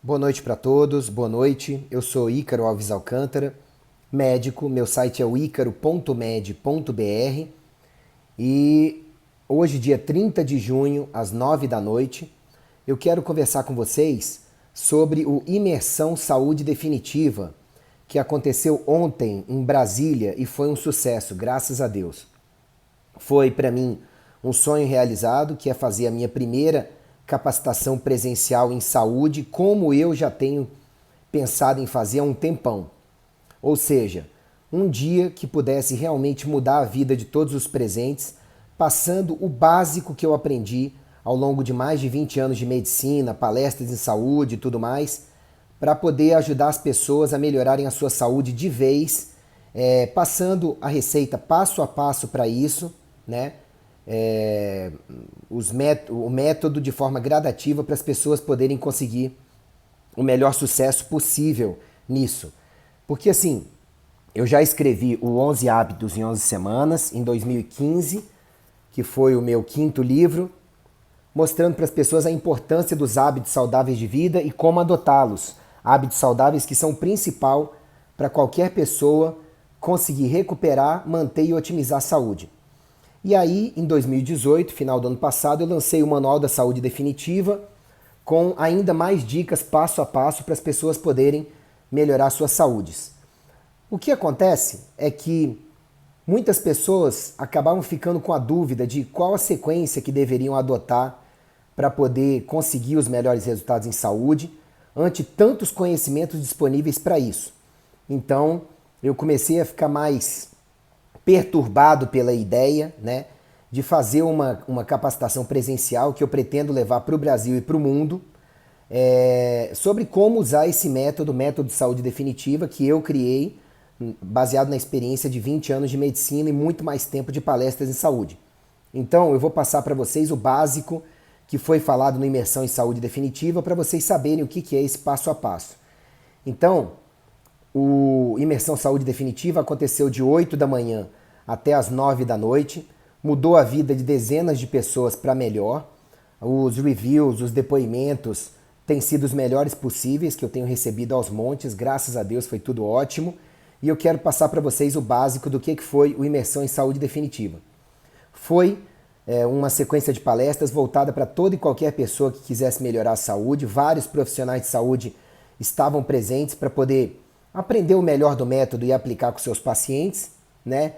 Boa noite para todos, boa noite. Eu sou Ícaro Alves Alcântara, médico. Meu site é o icaro.med.br e hoje, dia 30 de junho, às 9 da noite, eu quero conversar com vocês sobre o Imersão Saúde Definitiva, que aconteceu ontem em Brasília e foi um sucesso, graças a Deus. Foi para mim um sonho realizado, que é fazer a minha primeira capacitação presencial em saúde, como eu já tenho pensado em fazer há um tempão. Ou seja, um dia que pudesse realmente mudar a vida de todos os presentes, passando o básico que eu aprendi ao longo de mais de 20 anos de medicina, palestras em saúde e tudo mais, para poder ajudar as pessoas a melhorarem a sua saúde de vez, passando a receita passo a passo para isso, né? O método de forma gradativa para as pessoas poderem conseguir o melhor sucesso possível nisso. Porque assim, eu já escrevi o 11 Hábitos em 11 Semanas, em 2015, que foi o meu quinto livro, mostrando para as pessoas a importância dos hábitos saudáveis de vida e como adotá-los. Hábitos saudáveis que são o principal para qualquer pessoa conseguir recuperar, manter e otimizar a saúde. E aí, em 2018, final do ano passado, eu lancei o Manual da Saúde Definitiva, com ainda mais dicas passo a passo para as pessoas poderem melhorar suas saúdes. O que acontece é que muitas pessoas acabavam ficando com a dúvida de qual a sequência que deveriam adotar para poder conseguir os melhores resultados em saúde, ante tantos conhecimentos disponíveis para isso. Então, eu comecei a ficar mais perturbado pela ideia, né, de fazer uma capacitação presencial que eu pretendo levar para o Brasil e para o mundo, sobre como usar esse método de saúde definitiva que eu criei, baseado na experiência de 20 anos de medicina e muito mais tempo de palestras em saúde. Então, eu vou passar para vocês o básico que foi falado no Imersão em Saúde Definitiva, para vocês saberem o que é esse passo a passo. Então, o Imersão Saúde Definitiva aconteceu de 8 da manhã até as 9 da noite, mudou a vida de dezenas de pessoas para melhor. Os reviews, os depoimentos têm sido os melhores possíveis que eu tenho recebido aos montes, graças a Deus foi tudo ótimo. E eu quero passar para vocês o básico do que foi o Imersão em Saúde Definitiva. Foi uma sequência de palestras voltada para toda e qualquer pessoa que quisesse melhorar a saúde. Vários profissionais de saúde estavam presentes para poder aprender o melhor do método e aplicar com seus pacientes, né?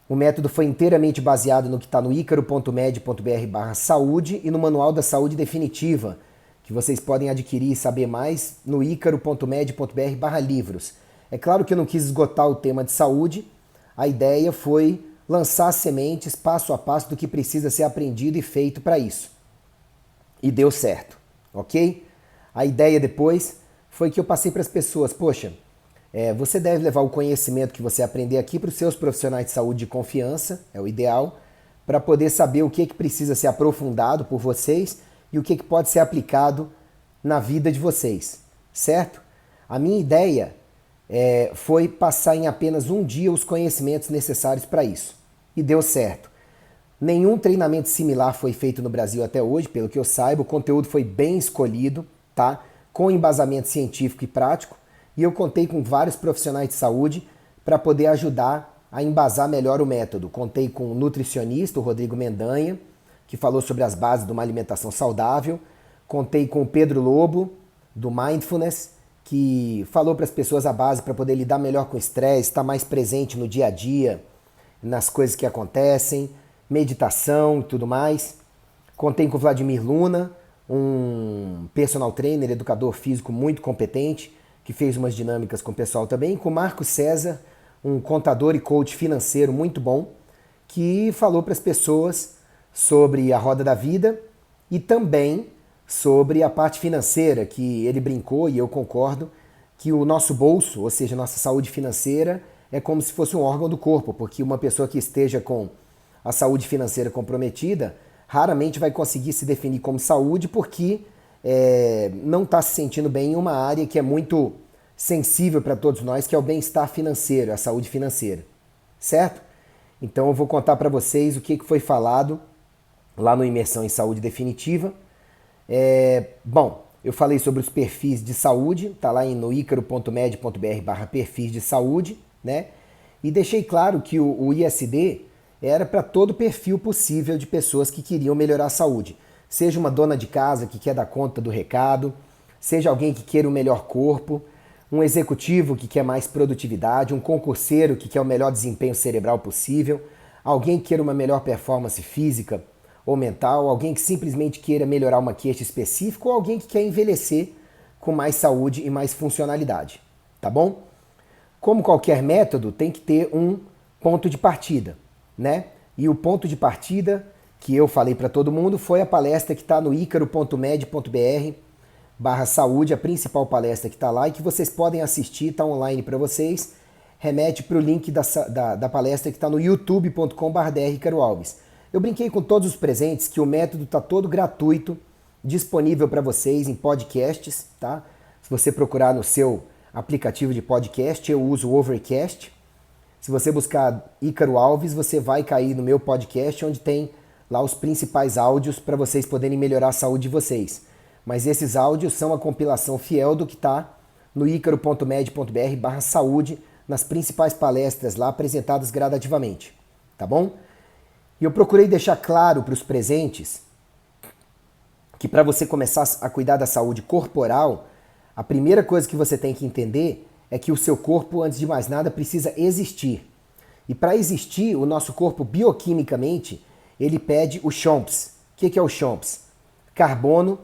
O método foi inteiramente baseado no que está no icaro.med.br/saúde e no Manual da Saúde Definitiva, que vocês podem adquirir e saber mais no icaro.med.br/livros. É claro que eu não quis esgotar o tema de saúde, a ideia foi lançar sementes passo a passo do que precisa ser aprendido e feito para isso. E deu certo, ok? A ideia depois foi que eu passei para as pessoas, poxa, você deve levar o conhecimento que você aprender aqui para os seus profissionais de saúde de confiança, é o ideal, para poder saber o que precisa ser aprofundado por vocês e o que pode ser aplicado na vida de vocês, certo? A minha ideia foi passar em apenas um dia os conhecimentos necessários para isso. E deu certo. Nenhum treinamento similar foi feito no Brasil até hoje, pelo que eu saiba. O conteúdo foi bem escolhido, tá? Com embasamento científico e prático. E eu contei com vários profissionais de saúde para poder ajudar a embasar melhor o método. Contei com o nutricionista, o Rodrigo Mendanha, que falou sobre as bases de uma alimentação saudável. Contei com o Pedro Lobo, do Mindfulness, que falou para as pessoas a base para poder lidar melhor com o estresse, estar mais presente no dia a dia, nas coisas que acontecem, meditação e tudo mais. Contei com o Vladimir Luna, um personal trainer, educador físico muito competente, que fez umas dinâmicas com o pessoal também. Com o Marco César, um contador e coach financeiro muito bom, que falou para as pessoas sobre a roda da vida e também sobre a parte financeira, que ele brincou, e eu concordo, que o nosso bolso, ou seja, nossa saúde financeira, é como se fosse um órgão do corpo, porque uma pessoa que esteja com a saúde financeira comprometida raramente vai conseguir se definir como saúde porque não está se sentindo bem em uma área que é muito sensível para todos nós, que é o bem-estar financeiro, a saúde financeira, certo? Então eu vou contar para vocês o que foi falado lá no Imersão em Saúde Definitiva. Bom, eu falei sobre os perfis de saúde, tá lá no icaro.med.br/perfis de saúde, né? E deixei claro que o ISD era para todo perfil possível de pessoas que queriam melhorar a saúde. Seja uma dona de casa que quer dar conta do recado, seja alguém que queira um melhor corpo, um executivo que quer mais produtividade, um concurseiro que quer o melhor desempenho cerebral possível, alguém que queira uma melhor performance física ou mental, alguém que simplesmente queira melhorar uma queixa específica ou alguém que quer envelhecer com mais saúde e mais funcionalidade, tá bom? Como qualquer método, tem que ter um ponto de partida, né? E o ponto de partida que eu falei para todo mundo foi a palestra que está no icaro.med.br/saúde, a principal palestra que está lá e que vocês podem assistir, está online para vocês. Remete para o link da palestra que está no youtube.com/drricaroalves. Eu brinquei com todos os presentes que o método está todo gratuito, disponível para vocês em podcasts, tá? Se você procurar no seu aplicativo de podcast, eu uso o Overcast. Se você buscar Ícaro Alves, você vai cair no meu podcast, onde tem lá os principais áudios para vocês poderem melhorar a saúde de vocês. Mas esses áudios são a compilação fiel do que está no icaro.med.br/saúde, nas principais palestras lá apresentadas gradativamente, tá bom? E eu procurei deixar claro para os presentes que para você começar a cuidar da saúde corporal, a primeira coisa que você tem que entender é que o seu corpo, antes de mais nada, precisa existir. E para existir, o nosso corpo bioquimicamente, ele pede o CHOMPS. O que é o CHOMPS? Carbono,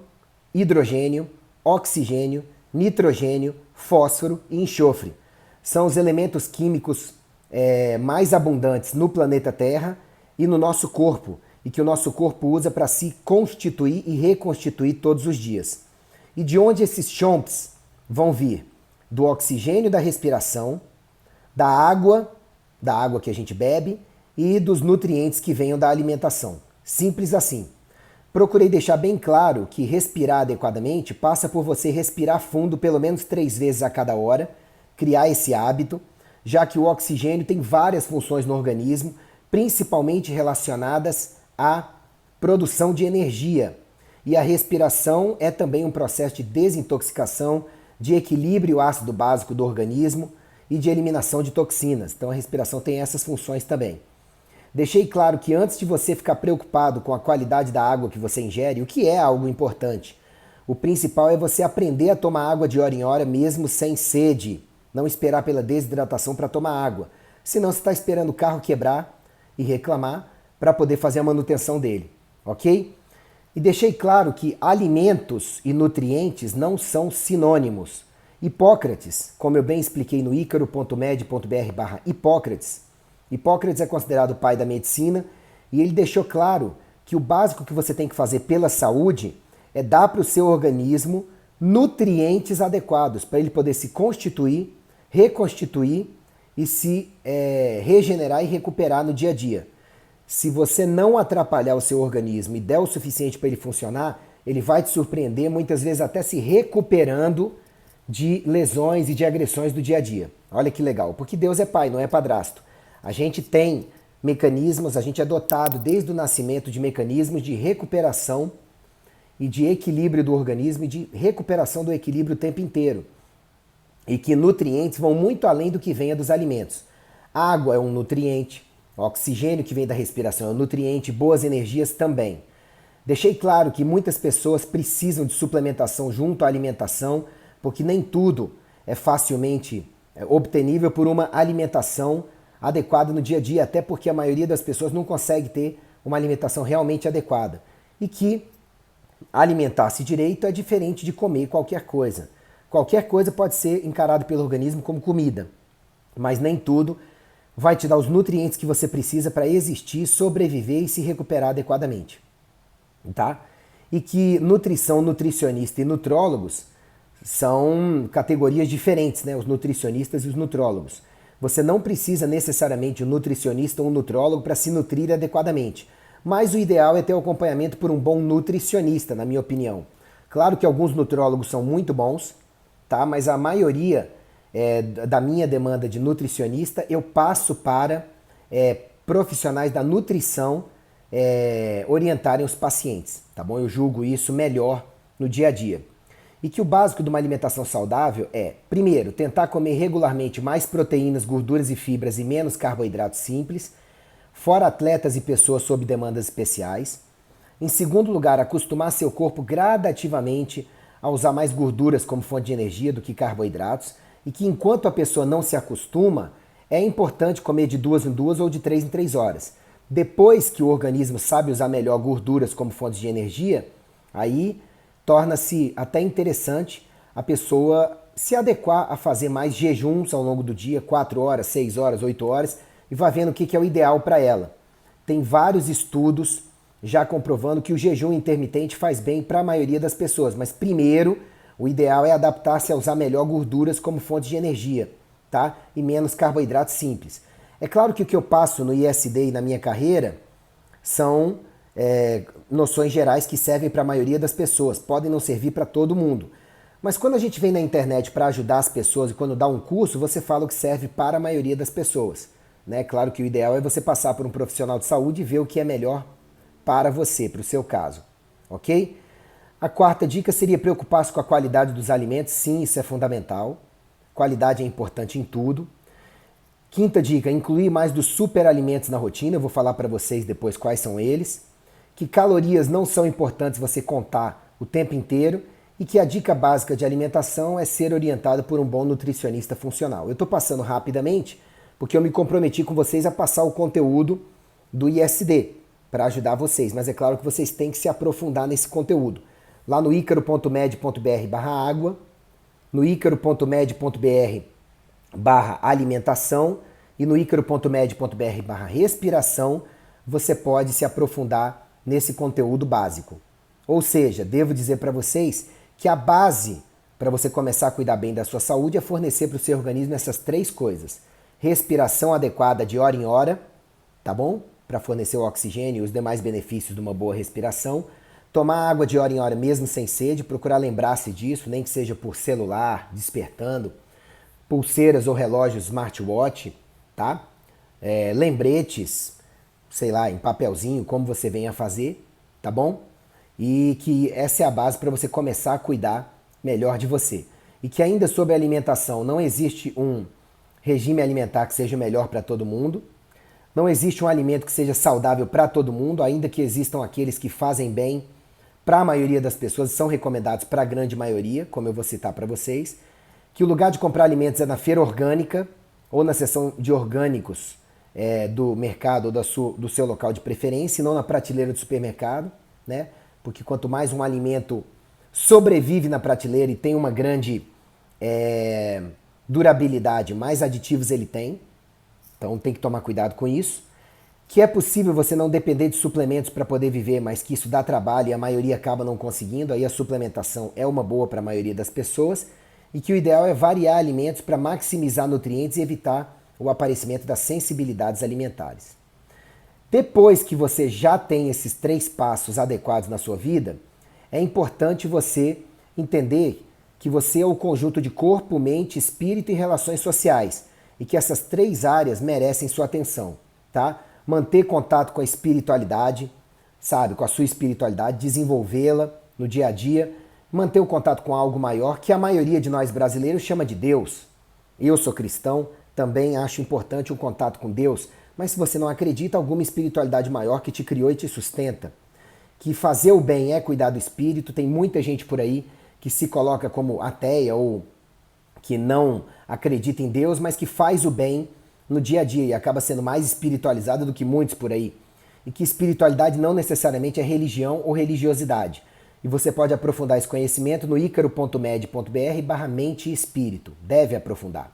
hidrogênio, oxigênio, nitrogênio, fósforo e enxofre. São os elementos químicos mais abundantes no planeta Terra e no nosso corpo, e que o nosso corpo usa para se constituir e reconstituir todos os dias. E de onde esses CHOMPs vão vir? Do oxigênio da respiração, da água que a gente bebe e dos nutrientes que venham da alimentação. Simples assim. Procurei deixar bem claro que respirar adequadamente passa por você respirar fundo pelo menos 3 vezes a cada hora, criar esse hábito, já que o oxigênio tem várias funções no organismo, principalmente relacionadas à produção de energia. E a respiração é também um processo de desintoxicação, de equilíbrio ácido básico do organismo e de eliminação de toxinas. Então a respiração tem essas funções também. Deixei claro que antes de você ficar preocupado com a qualidade da água que você ingere, o que é algo importante, o principal é você aprender a tomar água de hora em hora mesmo sem sede. Não esperar pela desidratação para tomar água. Senão você está esperando o carro quebrar e reclamar para poder fazer a manutenção dele, ok? E deixei claro que alimentos e nutrientes não são sinônimos. Hipócrates, como eu bem expliquei no icaro.med.br/Hipócrates, Hipócrates é considerado o pai da medicina e ele deixou claro que o básico que você tem que fazer pela saúde é dar para o seu organismo nutrientes adequados para ele poder se constituir, reconstituir e se regenerar e recuperar no dia a dia. Se você não atrapalhar o seu organismo e der o suficiente para ele funcionar, ele vai te surpreender, muitas vezes até se recuperando de lesões e de agressões do dia a dia. Olha que legal, porque Deus é pai, não é padrasto. A gente tem mecanismos, a gente é dotado desde o nascimento de mecanismos de recuperação e de equilíbrio do organismo e de recuperação do equilíbrio o tempo inteiro. E que nutrientes vão muito além do que venha dos alimentos. Água é um nutriente, oxigênio que vem da respiração é um nutriente, boas energias também. Deixei claro que muitas pessoas precisam de suplementação junto à alimentação, porque nem tudo é facilmente obtenível por uma alimentação adequada no dia a dia, até porque a maioria das pessoas não consegue ter uma alimentação realmente adequada. E que alimentar-se direito é diferente de comer qualquer coisa. Qualquer coisa pode ser encarado pelo organismo como comida, mas nem tudo vai te dar os nutrientes que você precisa para existir, sobreviver e se recuperar adequadamente. Tá? E que nutrição, nutricionista e nutrólogos são categorias diferentes, né? Os nutricionistas e os nutrólogos. Você não precisa necessariamente um nutricionista ou um nutrólogo para se nutrir adequadamente, mas o ideal é ter o acompanhamento por um bom nutricionista, na minha opinião. Claro que alguns nutrólogos são muito bons, tá? Mas a maioria da minha demanda de nutricionista eu passo para profissionais da nutrição orientarem os pacientes, tá bom? Eu julgo isso melhor no dia a dia. E que o básico de uma alimentação saudável é, primeiro, tentar comer regularmente mais proteínas, gorduras e fibras e menos carboidratos simples, fora atletas e pessoas sob demandas especiais. Em segundo lugar, acostumar seu corpo gradativamente a usar mais gorduras como fonte de energia do que carboidratos, e que enquanto a pessoa não se acostuma, é importante comer de 2 em 2 ou de 3 em 3 horas. Depois que o organismo sabe usar melhor gorduras como fontes de energia, aí torna-se até interessante a pessoa se adequar a fazer mais jejuns ao longo do dia, 4 horas, 6 horas, 8 horas, e vai vendo o que é o ideal para ela. Tem vários estudos já comprovando que o jejum intermitente faz bem para a maioria das pessoas, mas primeiro o ideal é adaptar-se a usar melhor gorduras como fonte de energia, tá? E menos carboidratos simples. É claro que o que eu passo no ISD e na minha carreira são noções gerais que servem para a maioria das pessoas, podem não servir para todo mundo. Mas quando a gente vem na internet para ajudar as pessoas e quando dá um curso, você fala o que serve para a maioria das pessoas. Né? Claro que o ideal é você passar por um profissional de saúde e ver o que é melhor para você, para o seu caso. Ok? A quarta dica seria preocupar-se com a qualidade dos alimentos. Sim, isso é fundamental. Qualidade é importante em tudo. Quinta dica, incluir mais dos superalimentos na rotina. Eu vou falar para vocês depois quais são eles. Que calorias não são importantes você contar o tempo inteiro e que a dica básica de alimentação é ser orientado por um bom nutricionista funcional. Eu estou passando rapidamente porque eu me comprometi com vocês a passar o conteúdo do ISD para ajudar vocês, mas é claro que vocês têm que se aprofundar nesse conteúdo. Lá no icaro.med.br/água, no icaro.med.br/alimentação e no icaro.med.br/respiração, você pode se aprofundar nesse conteúdo básico. Ou seja, devo dizer para vocês que a base para você começar a cuidar bem da sua saúde é fornecer para o seu organismo essas 3 coisas. Respiração adequada de hora em hora, tá bom? Para fornecer o oxigênio e os demais benefícios de uma boa respiração. Tomar água de hora em hora mesmo sem sede, procurar lembrar-se disso, nem que seja por celular, despertando, pulseiras ou relógios smartwatch, tá? Lembretes, sei lá, em papelzinho, como você vem a fazer, tá bom? E que essa é a base para você começar a cuidar melhor de você. E que ainda sobre a alimentação, não existe um regime alimentar que seja melhor para todo mundo, não existe um alimento que seja saudável para todo mundo, ainda que existam aqueles que fazem bem para a maioria das pessoas e são recomendados para a grande maioria, como eu vou citar para vocês, que o lugar de comprar alimentos é na feira orgânica ou na seção de orgânicos do mercado ou do seu local de preferência, e não na prateleira do supermercado, né? Porque quanto mais um alimento sobrevive na prateleira e tem uma grande durabilidade, mais aditivos ele tem. Então tem que tomar cuidado com isso. Que é possível você não depender de suplementos para poder viver, mas que isso dá trabalho e a maioria acaba não conseguindo, aí a suplementação é uma boa para a maioria das pessoas. E que o ideal é variar alimentos para maximizar nutrientes e evitar o aparecimento das sensibilidades alimentares. Depois que você já tem esses 3 passos adequados na sua vida, é importante você entender que você é o conjunto de corpo, mente, espírito e relações sociais, e que essas 3 áreas merecem sua atenção, tá? Manter contato com a espiritualidade, sabe, com a sua espiritualidade, desenvolvê-la no dia a dia, manter o contato com algo maior, que a maioria de nós brasileiros chama de Deus. Eu sou cristão, também acho importante o contato com Deus, mas se você não acredita, alguma espiritualidade maior que te criou e te sustenta. Que fazer o bem é cuidar do espírito, tem muita gente por aí que se coloca como ateia ou que não acredita em Deus, mas que faz o bem no dia a dia e acaba sendo mais espiritualizada do que muitos por aí. E que espiritualidade não necessariamente é religião ou religiosidade. E você pode aprofundar esse conhecimento no icaro.med.br/mente e espírito. Deve aprofundar.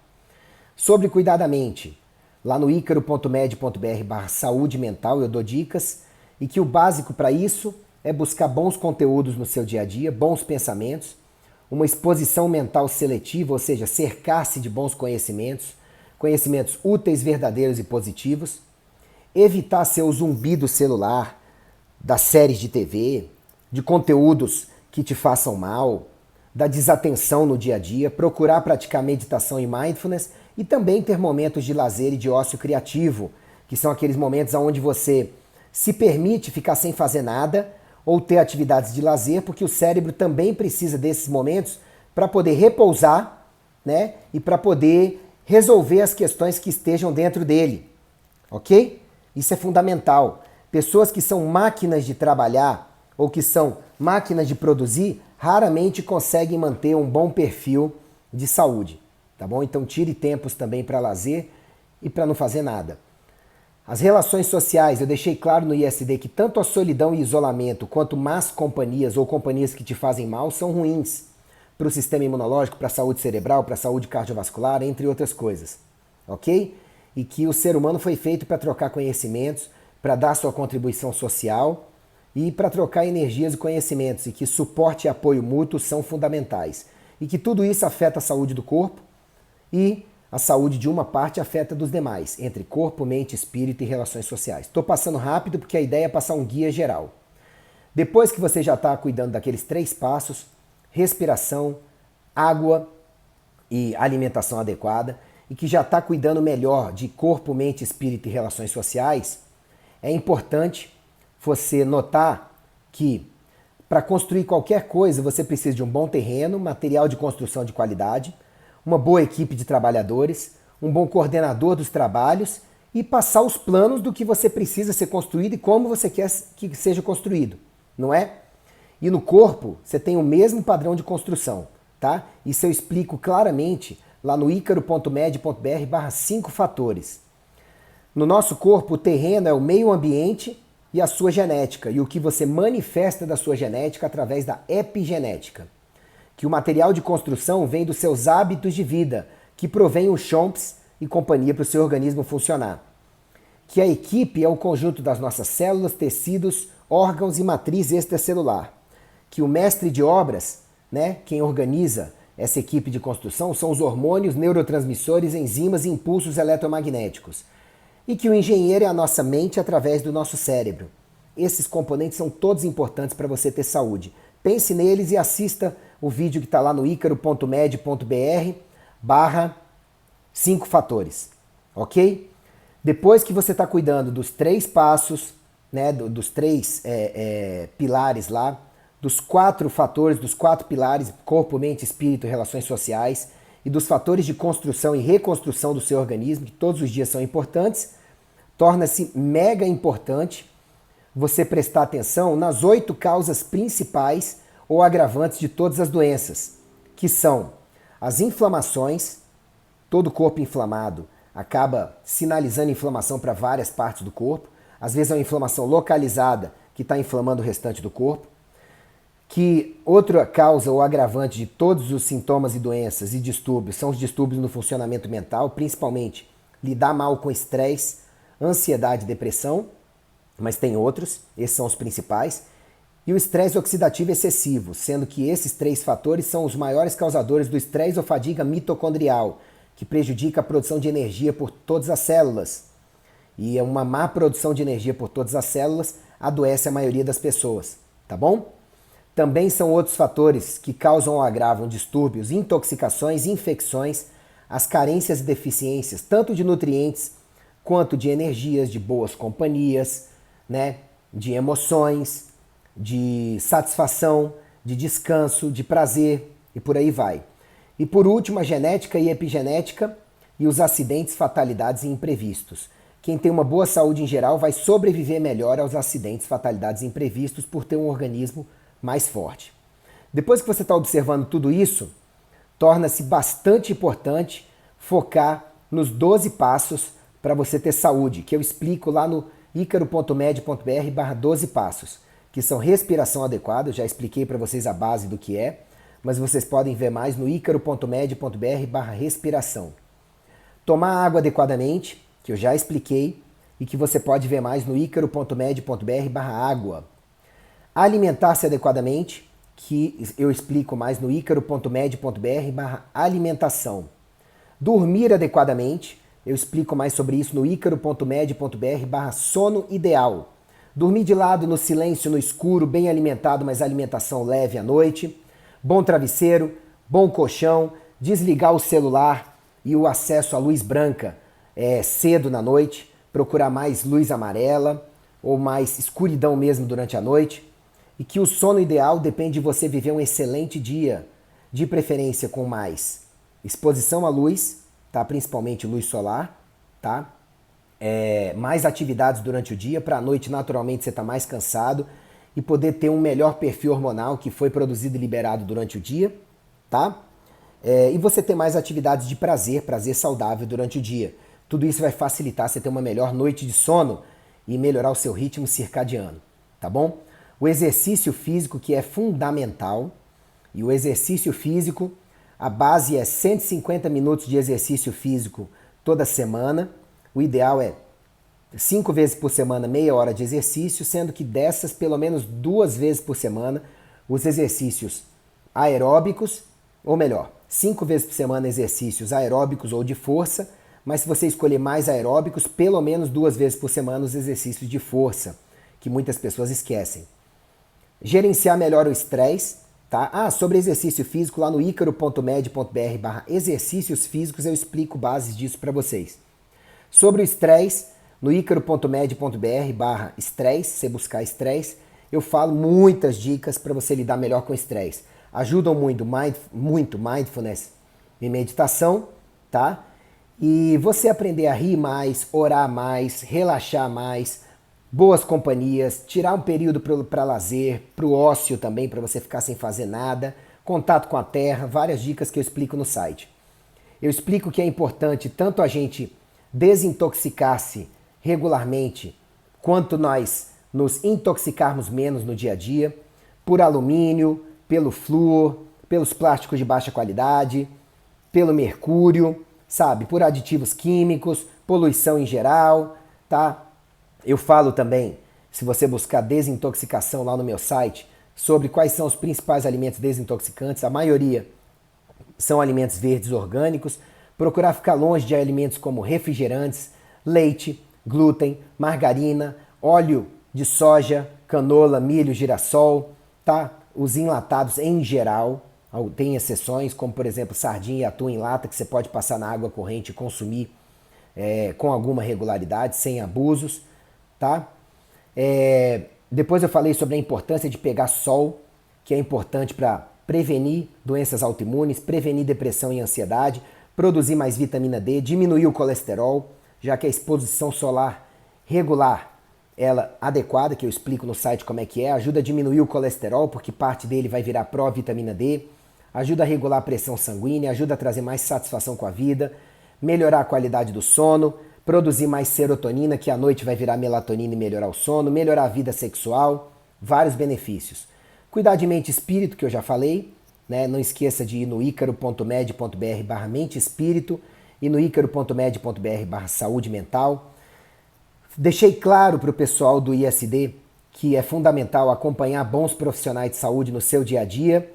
Sobre cuidar da mente, lá no icaro.med.br/saúde mental eu dou dicas, e que o básico para isso é buscar bons conteúdos no seu dia a dia, bons pensamentos, uma exposição mental seletiva, ou seja, cercar-se de bons conhecimentos, conhecimentos úteis, verdadeiros e positivos, evitar ser o zumbi do celular, das séries de TV, de conteúdos que te façam mal, da desatenção no dia a dia, procurar praticar meditação e mindfulness e também ter momentos de lazer e de ócio criativo, que são aqueles momentos onde você se permite ficar sem fazer nada ou ter atividades de lazer, porque o cérebro também precisa desses momentos para poder repousar, né? E para poder resolver as questões que estejam dentro dele, ok? Isso é fundamental. Pessoas que são máquinas de trabalhar ou que são máquinas de produzir raramente conseguem manter um bom perfil de saúde, tá bom? Então tire tempos também para lazer e para não fazer nada. As relações sociais, eu deixei claro no ISD que tanto a solidão e isolamento quanto más companhias ou companhias que te fazem mal são ruins para o sistema imunológico, para a saúde cerebral, para a saúde cardiovascular, entre outras coisas, ok? E que o ser humano foi feito para trocar conhecimentos, para dar sua contribuição social e para trocar energias e conhecimentos, e que suporte e apoio mútuo são fundamentais. E que tudo isso afeta a saúde do corpo e a saúde de uma parte afeta dos demais, entre corpo, mente, espírito e relações sociais. Estou passando rápido porque a ideia é passar um guia geral. Depois que você já está cuidando daqueles 3 passos, respiração, água e alimentação adequada, e que já está cuidando melhor de corpo, mente, espírito e relações sociais, é importante você notar que para construir qualquer coisa você precisa de um bom terreno, material de construção de qualidade, uma boa equipe de trabalhadores, um bom coordenador dos trabalhos e passar os planos do que você precisa ser construído e como você quer que seja construído, não é? E no corpo você tem o mesmo padrão de construção, tá? Isso eu explico claramente lá no icaro.med.br/5 fatores. No nosso corpo, o terreno é o meio ambiente e a sua genética, e o que você manifesta da sua genética através da epigenética. Que o material de construção vem dos seus hábitos de vida, que provém o chomps e companhia para o seu organismo funcionar. Que a equipe é o conjunto das nossas células, tecidos, órgãos e matriz extracelular. Que o mestre de obras, né, quem organiza essa equipe de construção, são os hormônios, neurotransmissores, enzimas e impulsos eletromagnéticos. E que o engenheiro é a nossa mente através do nosso cérebro. Esses componentes são todos importantes para você ter saúde. Pense neles e assista o vídeo que está lá no icaro.med.br/5 fatores, ok? Depois que você está cuidando dos 3 passos, né, dos 3 pilares lá, dos 4 fatores, dos 4 pilares, corpo, mente, espírito e relações sociais, e dos fatores de construção e reconstrução do seu organismo, que todos os dias são importantes, torna-se mega importante você prestar atenção nas 8 causas principais ou agravantes de todas as doenças, que são as inflamações. Todo corpo inflamado acaba sinalizando inflamação para várias partes do corpo. Às vezes é uma inflamação localizada que está inflamando o restante do corpo. Que outra causa ou agravante de todos os sintomas e doenças e distúrbios são os distúrbios no funcionamento mental, principalmente lidar mal com estresse, ansiedade e depressão, mas tem outros, esses são os principais. E o estresse oxidativo excessivo, sendo que esses 3 fatores são os maiores causadores do estresse ou fadiga mitocondrial, que prejudica a produção de energia por todas as células. E é uma má produção de energia por todas as células adoece a maioria das pessoas, tá bom? Também são outros fatores que causam ou agravam distúrbios, intoxicações, infecções, as carências e deficiências, tanto de nutrientes quanto de energias, de boas companhias, né, de emoções, de satisfação, de descanso, de prazer e por aí vai. E por último, a genética e epigenética e os acidentes, fatalidades e imprevistos. Quem tem uma boa saúde em geral vai sobreviver melhor aos acidentes, fatalidades e imprevistos por ter um organismo mais forte. Depois que você está observando tudo isso, torna-se bastante importante focar nos 12 passos para você ter saúde, que eu explico lá no icaro.med.br/12 passos, que são respiração adequada, eu já expliquei para vocês a base do que é, mas vocês podem ver mais no icaro.med.br/respiração. Tomar água adequadamente, que eu já expliquei, e que você pode ver mais no icaro.med.br/água. Alimentar-se adequadamente, que eu explico mais no icaro.med.br/alimentação. Dormir adequadamente, eu explico mais sobre isso no icaro.med.br/sono ideal. Dormir de lado, no silêncio, no escuro, bem alimentado, mas alimentação leve à noite. Bom travesseiro, bom colchão, desligar o celular e o acesso à luz branca cedo na noite, procurar mais luz amarela ou mais escuridão mesmo durante a noite. e que o sono ideal depende de você viver um excelente dia, de preferência com mais exposição à luz, tá? Principalmente luz solar, tá? Mais atividades durante o dia, para a noite naturalmente você tá mais cansado e poder ter um melhor perfil hormonal que foi produzido e liberado durante o dia, tá? E você ter mais atividades de prazer, prazer saudável durante o dia. Tudo isso vai facilitar você ter uma melhor noite de sono e melhorar o seu ritmo circadiano, tá bom? O exercício físico que é fundamental, e o exercício físico, a base é 150 minutos de exercício físico toda semana. O ideal é 5 vezes por semana, meia hora de exercício, sendo que dessas, pelo menos 2 vezes por semana, os exercícios aeróbicos, ou melhor, 5 vezes por semana exercícios aeróbicos ou de força, mas se você escolher mais aeróbicos, pelo menos 2 vezes por semana os exercícios de força, que muitas pessoas esquecem. Gerenciar melhor o estresse, tá? Sobre exercício físico, lá no icaro.med.br/exercícios físicos eu explico bases disso para vocês. Sobre o estresse, no icaro.med.br/estresse, você buscar estresse, eu falo muitas dicas para você lidar melhor com o estresse. Ajudam muito mindfulness e meditação, tá? E você aprender a rir mais, orar mais, relaxar mais, boas companhias, tirar um período para lazer, para o ócio também, para você ficar sem fazer nada, contato com a terra, várias dicas que eu explico no site. Eu explico que é importante tanto a gente desintoxicar-se regularmente, quanto nós nos intoxicarmos menos no dia a dia, por alumínio, pelo flúor, pelos plásticos de baixa qualidade, pelo mercúrio, sabe, por aditivos químicos, poluição em geral, tá? Eu falo também, se você buscar desintoxicação lá no meu site, sobre quais são os principais alimentos desintoxicantes. A maioria são alimentos verdes orgânicos. Procurar ficar longe de alimentos como refrigerantes, leite, glúten, margarina, óleo de soja, canola, milho, girassol, tá? Os enlatados em geral, tem exceções, como por exemplo sardinha e atum em lata, que você pode passar na água corrente e consumir com alguma regularidade, sem abusos, tá? Depois eu falei sobre a importância de pegar sol, que é importante para prevenir doenças autoimunes, prevenir depressão e ansiedade, produzir mais vitamina D, diminuir o colesterol, já que a exposição solar regular, ela adequada, que eu explico no site como é que é, ajuda a diminuir o colesterol, porque parte dele vai virar pró-vitamina D, ajuda a regular a pressão sanguínea, ajuda a trazer mais satisfação com a vida, melhorar a qualidade do sono, produzir mais serotonina, que à noite vai virar melatonina e melhorar o sono, melhorar a vida sexual, vários benefícios. Cuidar de mente e espírito, que eu já falei, né? Não esqueça de ir no icaro.med.br/mente e espírito e no icaro.med.br/saúde mental. Deixei claro para o pessoal do ISD que é fundamental acompanhar bons profissionais de saúde no seu dia a dia,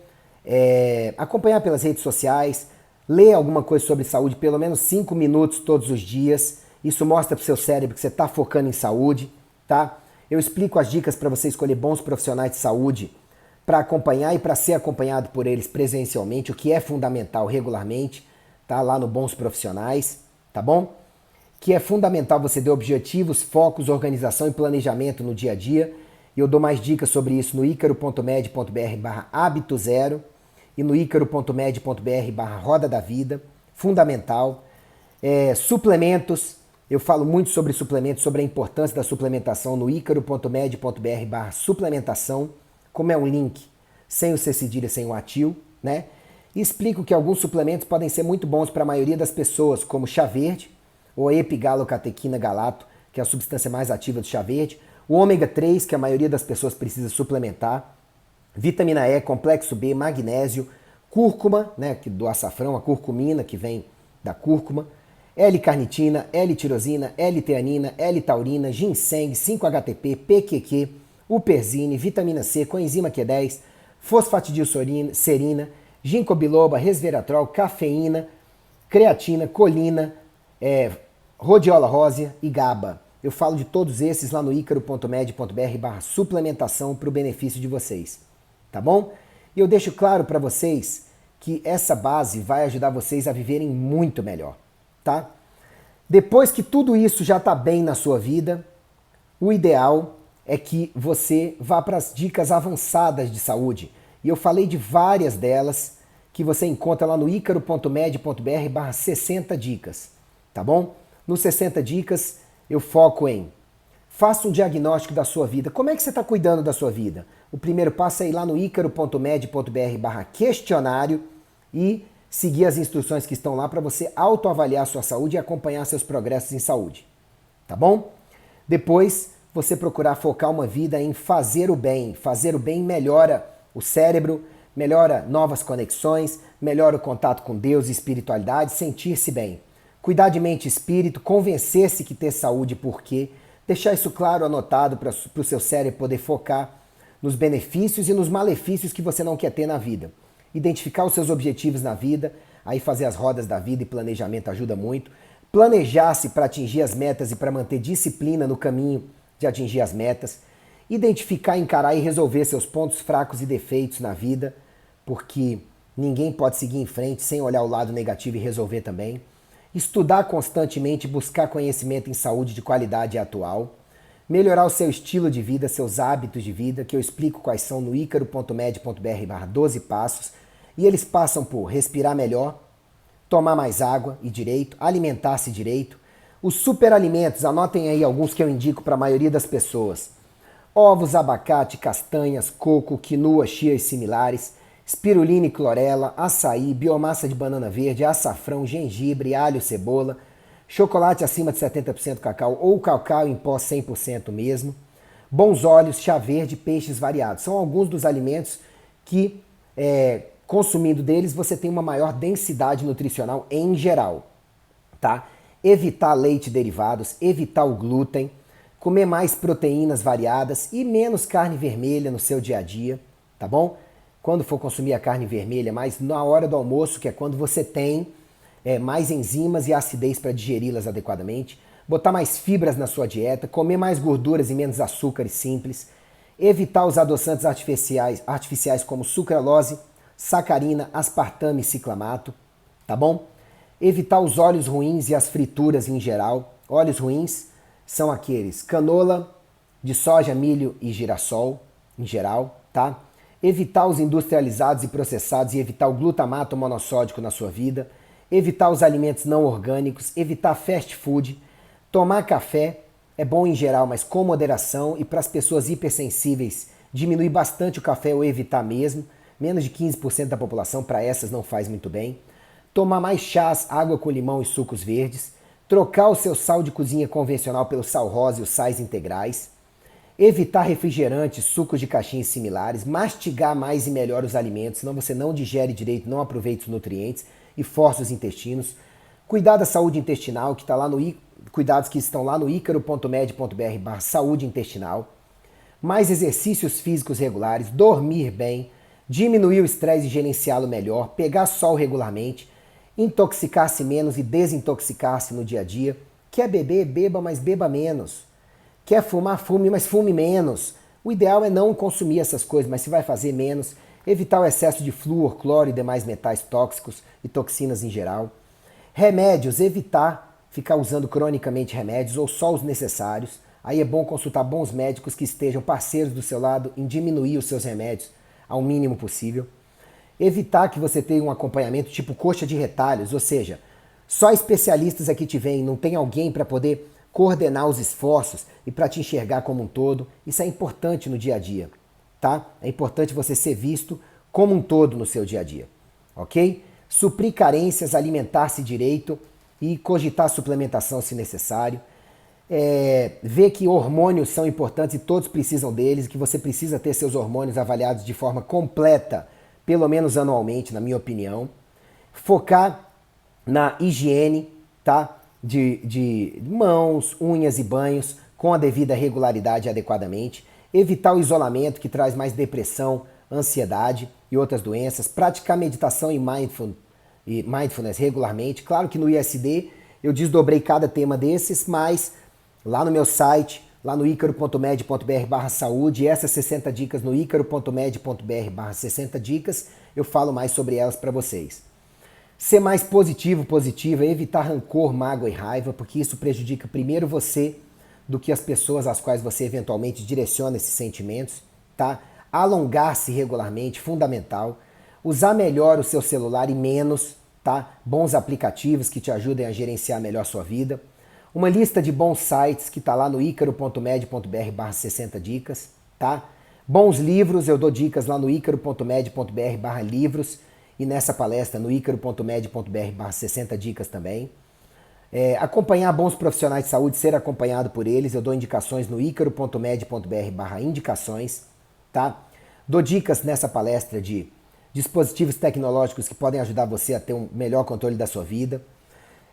acompanhar pelas redes sociais, ler alguma coisa sobre saúde, pelo menos 5 minutos todos os dias. Isso mostra para o seu cérebro que você está focando em saúde, tá? Eu explico as dicas para você escolher bons profissionais de saúde para acompanhar e para ser acompanhado por eles presencialmente, o que é fundamental regularmente, tá? Lá no Bons Profissionais, tá bom? Que é fundamental você ter objetivos, focos, organização e planejamento no dia a dia. E eu dou mais dicas sobre isso no icaro.med.br/hábito zero e no icaro.med.br/roda da vida. Fundamental. Suplementos. Eu falo muito sobre suplementos, sobre a importância da suplementação no icaro.med.br/suplementação, como é um link sem o C cedilha, sem o atil, né? E explico que alguns suplementos podem ser muito bons para a maioria das pessoas, como chá verde, ou epigalocatequina galato, que é a substância mais ativa do chá verde, o ômega 3, que a maioria das pessoas precisa suplementar, vitamina E, complexo B, magnésio, cúrcuma, né, do açafrão, a curcumina, que vem da cúrcuma, L-carnitina, L-tirosina, L-teanina, L-taurina, ginseng, 5-HTP, PQQ, uperzine, vitamina C, coenzima Q10, fosfatidilserina, ginkgo biloba, resveratrol, cafeína, creatina, colina, rhodiola rósea e GABA. Eu falo de todos esses lá no icaro.med.br/suplementação para o benefício de vocês, tá bom? E eu deixo claro para vocês que essa base vai ajudar vocês a viverem muito melhor, tá? Depois que tudo isso já está bem na sua vida, o ideal é que você vá para as dicas avançadas de saúde. E eu falei de várias delas que você encontra lá no icaro.med.br/60 dicas, tá bom? Nos 60 dicas eu foco em: faça um diagnóstico da sua vida. Como é que você está cuidando da sua vida? O primeiro passo é ir lá no icaro.med.br/questionário e seguir as instruções que estão lá para você autoavaliar a sua saúde e acompanhar seus progressos em saúde. Tá bom? Depois, você procurar focar uma vida em fazer o bem. Fazer o bem melhora o cérebro, melhora novas conexões, melhora o contato com Deus e espiritualidade, sentir-se bem. Cuidar de mente e espírito, convencer-se que ter saúde por quê, deixar isso claro, anotado para o seu cérebro poder focar nos benefícios e nos malefícios que você não quer ter na vida. Identificar os seus objetivos na vida, aí fazer as rodas da vida e planejamento ajuda muito. Planejar-se para atingir as metas e para manter disciplina no caminho de atingir as metas. Identificar, encarar e resolver seus pontos fracos e defeitos na vida, porque ninguém pode seguir em frente sem olhar o lado negativo e resolver também. Estudar constantemente e buscar conhecimento em saúde de qualidade e atual. Melhorar o seu estilo de vida, seus hábitos de vida, que eu explico quais são no icaro.med.br/12 passos. E eles passam por respirar melhor, tomar mais água e direito, alimentar-se direito. Os superalimentos, anotem aí alguns que eu indico para a maioria das pessoas: ovos, abacate, castanhas, coco, quinoa, chia e similares, espirulina e clorela, açaí, biomassa de banana verde, açafrão, gengibre, alho, cebola, chocolate acima de 70% cacau ou cacau em pó 100% mesmo, bons óleos, chá verde, peixes variados. São alguns dos alimentos que, consumindo deles, você tem uma maior densidade nutricional em geral, tá? Evitar leite e derivados, evitar o glúten, comer mais proteínas variadas e menos carne vermelha no seu dia a dia, tá bom? Quando for consumir a carne vermelha, mais na hora do almoço, que é quando você tem mais enzimas e acidez para digeri-las adequadamente, botar mais fibras na sua dieta, comer mais gorduras e menos açúcares simples, evitar os adoçantes artificiais como sucralose, sacarina, aspartame e ciclamato, tá bom? Evitar os óleos ruins e as frituras em geral. Óleos ruins são aqueles canola, de soja, milho e girassol, em geral, tá? Evitar os industrializados e processados e evitar o glutamato monossódico na sua vida. Evitar os alimentos não orgânicos, evitar fast food. Tomar café é bom em geral, mas com moderação, e para as pessoas hipersensíveis, diminuir bastante o café ou evitar mesmo. Menos de 15% da população, para essas não faz muito bem. Tomar mais chás, água com limão e sucos verdes. Trocar o seu sal de cozinha convencional pelo sal rosa e os sais integrais. Evitar refrigerantes, sucos de caixinha e similares. Mastigar mais e melhor os alimentos, senão você não digere direito, não aproveita os nutrientes e força os intestinos. Cuidar da saúde intestinal, que está lá no cuidados que estão lá no icaro.med.br/saúde intestinal. Mais exercícios físicos regulares, dormir bem, diminuir o estresse e gerenciá-lo melhor, pegar sol regularmente, intoxicar-se menos e desintoxicar-se no dia a dia. Quer beber? Beba, mas beba menos. Quer fumar? Fume, mas fume menos. O ideal é não consumir essas coisas, mas se vai fazer menos, evitar o excesso de flúor, cloro e demais metais tóxicos e toxinas em geral. Remédios, evitar ficar usando cronicamente remédios ou só os necessários. Aí é bom consultar bons médicos que estejam parceiros do seu lado em diminuir os seus remédios ao mínimo possível. Evitar que você tenha um acompanhamento tipo coxa de retalhos, ou seja, só especialistas aqui te veem, não tem alguém para poder coordenar os esforços e para te enxergar como um todo. Isso é importante no dia a dia, tá? É importante você ser visto como um todo no seu dia a dia, ok? Suprir carências, alimentar-se direito e cogitar suplementação se necessário. Ver que hormônios são importantes e todos precisam deles, e que você precisa ter seus hormônios avaliados de forma completa, pelo menos anualmente, na minha opinião. Focar na higiene, tá? De mãos, unhas e banhos com a devida regularidade e adequadamente. Evitar o isolamento, que traz mais depressão, ansiedade e outras doenças. Praticar meditação e mindfulness regularmente. Claro que no ISD eu desdobrei cada tema desses, mas lá no meu site, lá no icaro.med.br/saúde, e essas 60 dicas no icaro.med.br/60 dicas, eu falo mais sobre elas para vocês. Ser mais positivo, positiva, evitar rancor, mágoa e raiva, porque isso prejudica primeiro você, do que as pessoas às quais você eventualmente direciona esses sentimentos, tá? Alongar-se regularmente, fundamental. Usar melhor o seu celular e menos, tá? Bons aplicativos que te ajudem a gerenciar melhor a sua vida. Uma lista de bons sites que está lá no icaro.med.br/60 dicas, tá? Bons livros, eu dou dicas lá no icaro.med.br/livros e nessa palestra no icaro.med.br/60 dicas também. Acompanhar bons profissionais de saúde, ser acompanhado por eles, eu dou indicações no icaro.med.br/indicações, tá? Dou dicas nessa palestra de dispositivos tecnológicos que podem ajudar você a ter um melhor controle da sua vida.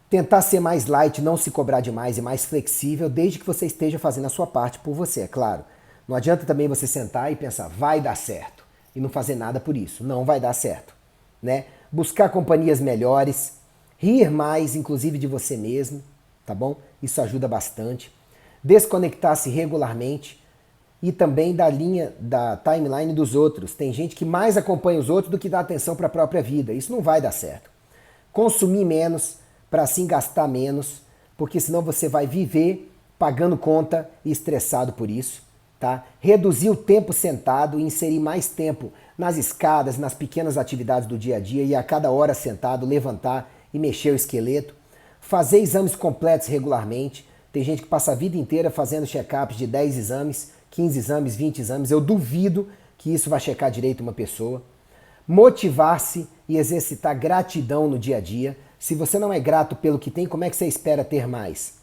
Tentar ser mais light, não se cobrar demais e mais flexível, desde que você esteja fazendo a sua parte por você, é claro. Não adianta também você sentar e pensar, vai dar certo, e não fazer nada por isso. Não vai dar certo, né? Buscar companhias melhores, rir mais, inclusive de você mesmo, tá bom? Isso ajuda bastante. Desconectar-se regularmente e também da linha, da timeline dos outros. Tem gente que mais acompanha os outros do que dá atenção para a própria vida. Isso não vai dar certo. Consumir menos, para assim gastar menos, porque senão você vai viver pagando conta e estressado por isso, tá? Reduzir o tempo sentado e inserir mais tempo nas escadas, nas pequenas atividades do dia a dia e a cada hora sentado levantar e mexer o esqueleto. Fazer exames completos regularmente. Tem gente que passa a vida inteira fazendo check-ups de 10 exames, 15 exames, 20 exames. Eu duvido que isso vai checar direito uma pessoa. Motivar-se e exercitar gratidão no dia a dia. Se você não é grato pelo que tem, como é que você espera ter mais?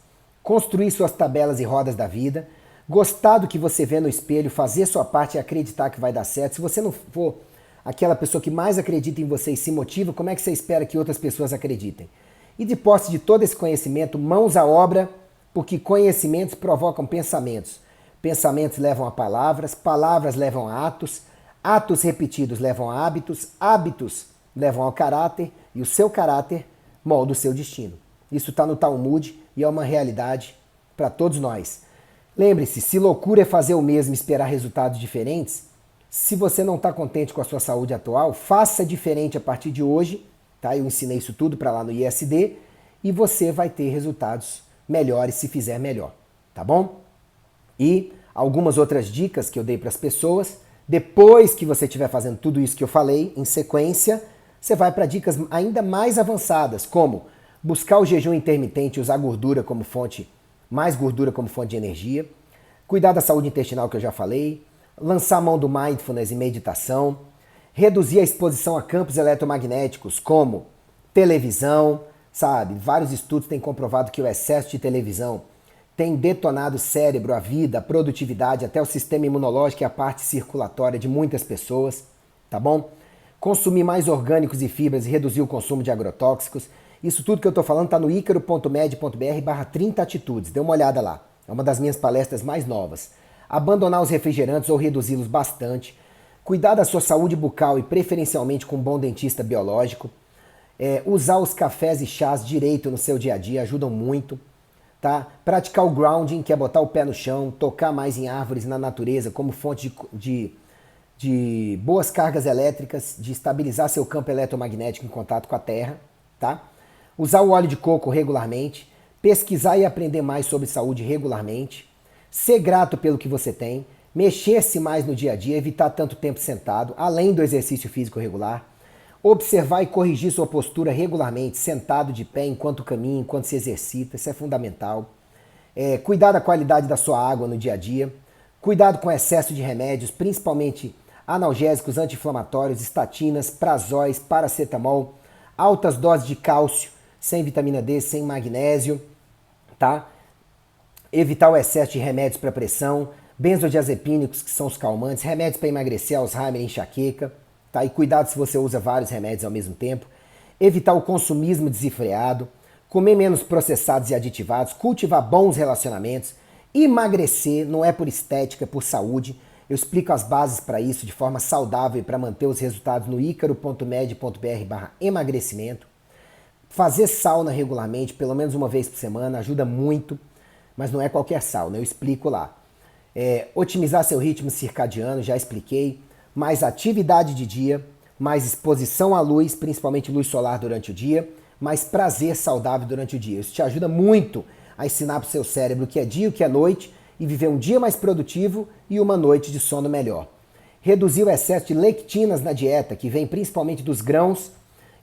Construir suas tabelas e rodas da vida. Gostar do que você vê no espelho, fazer sua parte e acreditar que vai dar certo. Se você não for aquela pessoa que mais acredita em você e se motiva, como é que você espera que outras pessoas acreditem? E de posse de todo esse conhecimento, mãos à obra, porque conhecimentos provocam pensamentos. Pensamentos levam a palavras, palavras levam a atos, atos repetidos levam a hábitos, hábitos levam ao caráter e o seu caráter molda o seu destino. Isso está no Talmud e é uma realidade para todos nós. Lembre-se, se loucura é fazer o mesmo e esperar resultados diferentes, se você não está contente com a sua saúde atual, faça diferente a partir de hoje, tá? Eu ensinei isso tudo para lá no ISD e você vai ter resultados melhores se fizer melhor, tá bom? E algumas outras dicas que eu dei para as pessoas, depois que você estiver fazendo tudo isso que eu falei, em sequência, você vai para dicas ainda mais avançadas, como buscar o jejum intermitente, usar gordura como fonte, mais gordura como fonte de energia, cuidar da saúde intestinal que eu já falei, lançar a mão do mindfulness e meditação, reduzir a exposição a campos eletromagnéticos como televisão, sabe? Vários estudos têm comprovado que o excesso de televisão tem detonado o cérebro, a vida, a produtividade, até o sistema imunológico e a parte circulatória de muitas pessoas, tá bom? Consumir mais orgânicos e fibras e reduzir o consumo de agrotóxicos. Isso tudo que eu estou falando está no icaro.med.br/30 atitudes. Dê uma olhada lá. É uma das minhas palestras mais novas. Abandonar os refrigerantes ou reduzi-los bastante. Cuidar da sua saúde bucal e preferencialmente com um bom dentista biológico. Usar os cafés e chás direito no seu dia a dia ajudam muito. Tá? Praticar o grounding, que é botar o pé no chão, tocar mais em árvores, na natureza, como fonte de boas cargas elétricas, de estabilizar seu campo eletromagnético em contato com a Terra, tá? Usar o óleo de coco regularmente, pesquisar e aprender mais sobre saúde regularmente, ser grato pelo que você tem, mexer-se mais no dia a dia, evitar tanto tempo sentado, além do exercício físico regular, observar e corrigir sua postura regularmente, sentado, de pé, enquanto caminha, enquanto se exercita, isso é fundamental. Cuidar da qualidade da sua água no dia a dia, cuidado com excesso de remédios, principalmente analgésicos, anti-inflamatórios, estatinas, prazóis, paracetamol, altas doses de cálcio, sem vitamina D, sem magnésio, tá? Evitar o excesso de remédios para pressão, benzodiazepínicos, que são os calmantes, remédios para emagrecer, Alzheimer e enxaqueca, tá? E cuidado se você usa vários remédios ao mesmo tempo. Evitar o consumismo desenfreado, comer menos processados e aditivados, cultivar bons relacionamentos, emagrecer, não é por estética, é por saúde. Eu explico as bases para isso de forma saudável e para manter os resultados no icaro.med.br/emagrecimento. Fazer sauna regularmente, pelo menos uma vez por semana, ajuda muito, mas não é qualquer sauna, eu explico lá. Otimizar seu ritmo circadiano, já expliquei. Mais atividade de dia, mais exposição à luz, principalmente luz solar durante o dia, mais prazer saudável durante o dia. Isso te ajuda muito a ensinar para o seu cérebro o que é dia e o que é noite e viver um dia mais produtivo e uma noite de sono melhor. Reduzir o excesso de lectinas na dieta, que vem principalmente dos grãos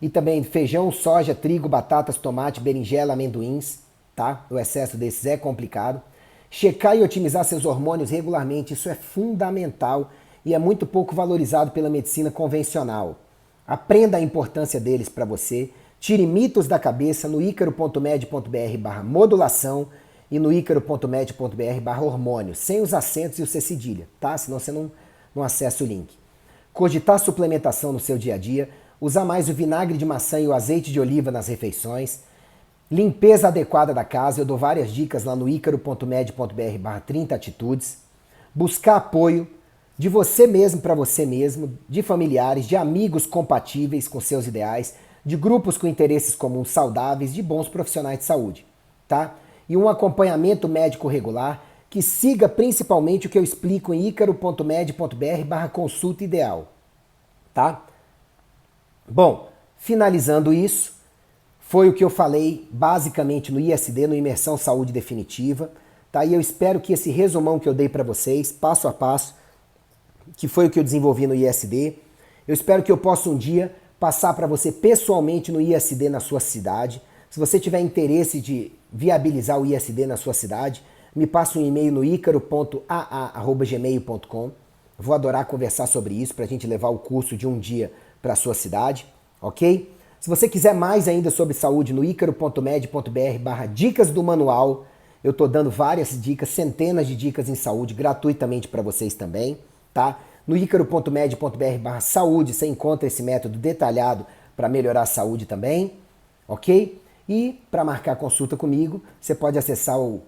e também feijão, soja, trigo, batatas, tomate, berinjela, amendoins, tá? O excesso desses é complicado. Checar e otimizar seus hormônios regularmente, isso é fundamental e é muito pouco valorizado pela medicina convencional. Aprenda a importância deles para você. Tire mitos da cabeça no icaro.med.br/modulação e no icaro.med.br/hormônio, sem os acentos e o C cedilha, tá? Senão você não acessa o link. Cogitar suplementação no seu dia a dia, usar mais o vinagre de maçã e o azeite de oliva nas refeições, limpeza adequada da casa, eu dou várias dicas lá no icaro.med.br/30 atitudes, buscar apoio de você mesmo para você mesmo, de familiares, de amigos compatíveis com seus ideais, de grupos com interesses comuns saudáveis, de bons profissionais de saúde, tá? E um acompanhamento médico regular que siga principalmente o que eu explico em icaro.med.br/consulta ideal, tá? Bom, finalizando isso, foi o que eu falei basicamente no ISD, no Imersão Saúde Definitiva, tá? E eu espero que esse resumão que eu dei para vocês, passo a passo, que foi o que eu desenvolvi no ISD, eu espero que eu possa um dia passar para você pessoalmente no ISD na sua cidade. Se você tiver interesse de viabilizar o ISD na sua cidade, me passa um e-mail no icaro.aa@gmail.com. Vou adorar conversar sobre isso para a gente levar o curso de um dia para a sua cidade, ok? Se você quiser mais ainda sobre saúde, no icaro.med.br/dicas do manual, eu estou dando várias dicas, centenas de dicas em saúde gratuitamente para vocês também, tá? No icaro.med.br/saúde você encontra esse método detalhado para melhorar a saúde também, ok? E para marcar consulta comigo, você pode acessar o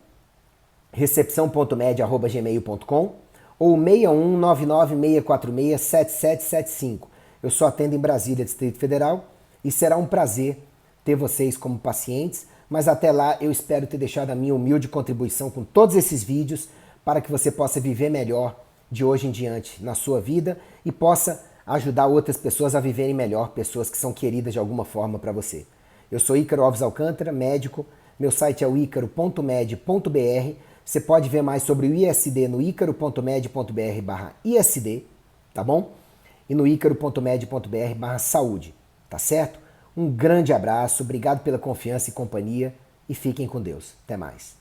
recepção.med@gmail.com ou 61996467775. Eu só atendo em Brasília, Distrito Federal, e será um prazer ter vocês como pacientes, mas até lá eu espero ter deixado a minha humilde contribuição com todos esses vídeos para que você possa viver melhor de hoje em diante na sua vida e possa ajudar outras pessoas a viverem melhor, pessoas que são queridas de alguma forma para você. Eu sou Ícaro Alves Alcântara, médico, meu site é o icaro.med.br, você pode ver mais sobre o ISD no icaro.med.br/ISD, tá bom? E no icaro.med.br/saúde, tá certo? Um grande abraço, obrigado pela confiança e companhia e fiquem com Deus. Até mais.